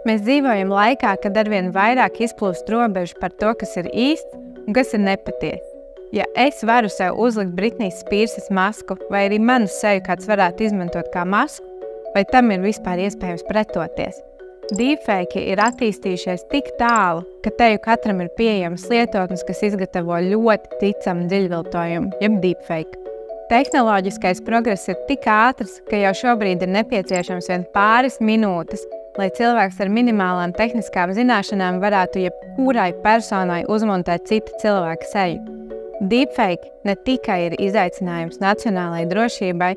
Mēs dzīvojam laikā, kad arvien vairāk izplūst robežu par to, kas ir īsts un kas ir nepatiesa. Ja es varu sev uzlikt Britnijas Spīrsas masku, vai arī manu seju kāds varētu izmantot kā masku, vai tam ir vispār iespējams pretoties? Deepfake ir attīstījušies tik tālu, ka teju katram ir pieejams lietotnes, kas izgatavo ļoti ticamu dziļviltojumu, jeb deepfake. Tehnoloģiskais progress ir tik ātrs, ka jau šobrīd ir nepieciešams vien pāris minūtes, lai cilvēks ar minimālām tehniskām zināšanām varētu jebkurai personai uzmontēt cita cilvēka seju. Deepfake ne tikai ir izaicinājums nacionālajai drošībai,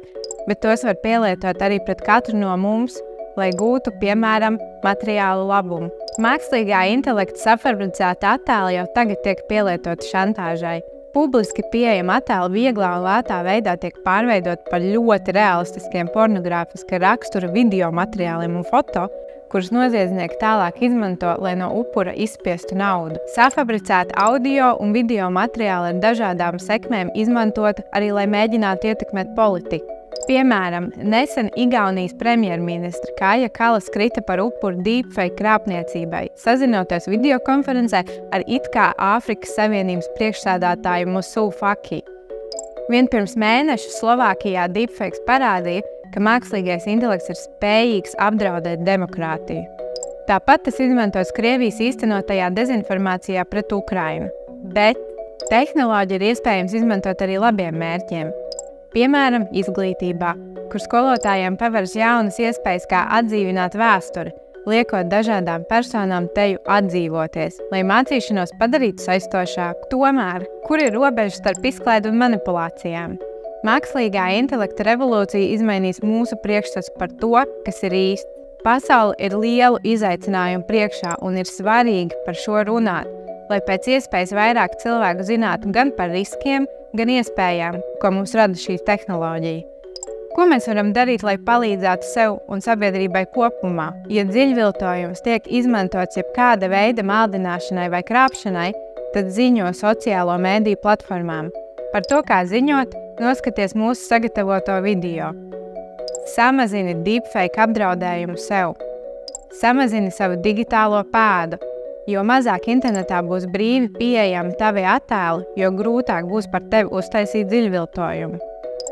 bet tos var pielietot arī pret katru no mums, lai gūtu, piemēram, materiālu labumu. Mākslīgā intelekta safabricēta attēli jau tagad tiek pielietoti šantāžai. Publiski pieejama attēla vieglā un lētā veidā tiek pārveidot par ļoti realistiskiem pornogrāfiska rakstura video materiāliem un foto, kurus noziedznieki tālāk izmanto, lai no upura izspiestu naudu. Safabricēta audio un video materiāli ar dažādām sekmēm izmantota arī, lai mēģinātu ietekmēt politiku. Piemēram, nesen Igaunijas premjerministra Kaja Kallas krita par upuru deepfake krāpniecībai, sazinoties videokonferencē ar it kā Āfrikas Savienības priekšsēdētāju Musu Faki. Vien pirms mēneša Slovākijā deepfakes parādīja, ka mākslīgais intelekts ir spējīgs apdraudēt demokrātiju. Tāpat tas izmantots Krievijas īstenotajā dezinformācijā pret Ukrainu. Bet tehnoloģiju ir iespējams izmantot arī labiem mērķiem. Piemēram, izglītībā, kur skolotājiem paveras jaunas iespējas, kā atdzīvināt vēsturi, liekot dažādām personām teju atdzīvoties, lai mācīšanos padarītu saistošāku. Tomēr, kur ir robeža starp izklaidi un manipulācijām? Mākslīgā intelekta revolūcija izmainīs mūsu priekšstats par to, kas ir īsts. Pasaule ir lielu izaicinājumu priekšā un ir svarīgi par šo runāt, lai pēc iespējas vairāk cilvēku zinātu gan par riskiem, gan iespējām, ko mums rada šī tehnoloģija. Ko mēs varam darīt, lai palīdzētu sev un sabiedrībai kopumā? Ja dziļviltojums tiek izmantots jebkāda veida maldināšanai vai krāpšanai, tad ziņo sociālo mēdīju platformām. Par to, kā ziņot, noskaties mūsu sagatavoto video. Samazini deepfake apdraudējumu sev. Samazini savu digitālo pēdu. Jo mazāk internetā būs brīvi pieejami tavi attēli, jo grūtāk būs par tevi uztaisīt dziļviltojumu.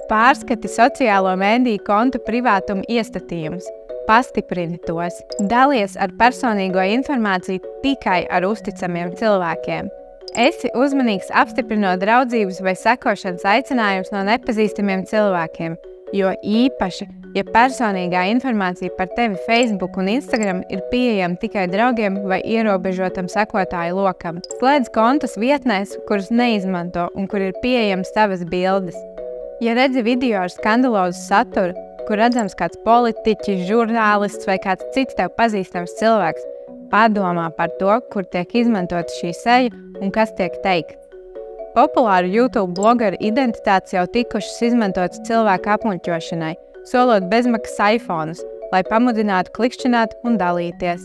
Pārskati sociālo mēdīju kontu privātuma iestatījumus. Pastiprini tos. Dalies ar personīgo informāciju tikai ar uzticamiem cilvēkiem. Esi uzmanīgs apstiprinot draudzības vai sekošanas aicinājumus no nepazīstamiem cilvēkiem, jo īpaši, ja personīgā informācija par tevi Facebook un Instagram ir pieejama tikai draugiem vai ierobežotam sekotāju lokam. Slēdz kontus vietnēs, kuras neizmanto un kur ir pieejams tavas bildes. Ja redzi video ar skandalozu saturu, kur redzams kāds politiķis, žurnālists vai kāds cits tev pazīstams cilvēks, padomā par to, kur tiek izmantota šī seja un kas tiek teikts. Populāru YouTube blogeru identitātes jau tikušas izmantotas cilvēku apmuļķošanai, solot bezmaksas iPhones, lai pamudinātu klikšķināt un dalīties.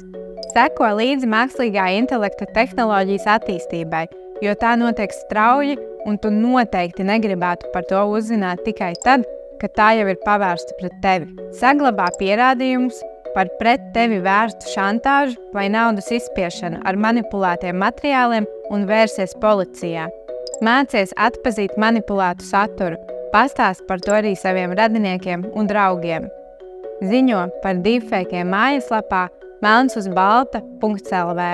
Seko līdzi mākslīgā intelekta tehnoloģijas attīstībai, jo tā notiek strauji un tu noteikti negribētu par to uzzināt tikai tad, kad tā jau ir pavērsta pret tevi. Saglabā pierādījumus par pret tevi vērstu šantāžu vai naudas izspiešanu ar manipulētiem materiāliem un vērsies policijā. Mācies atpazīt manipulētu saturu, pastāst par to arī saviem radiniekiem un draugiem. Ziņo par deepfakiem mājaslapā melnsuzbalta.lv.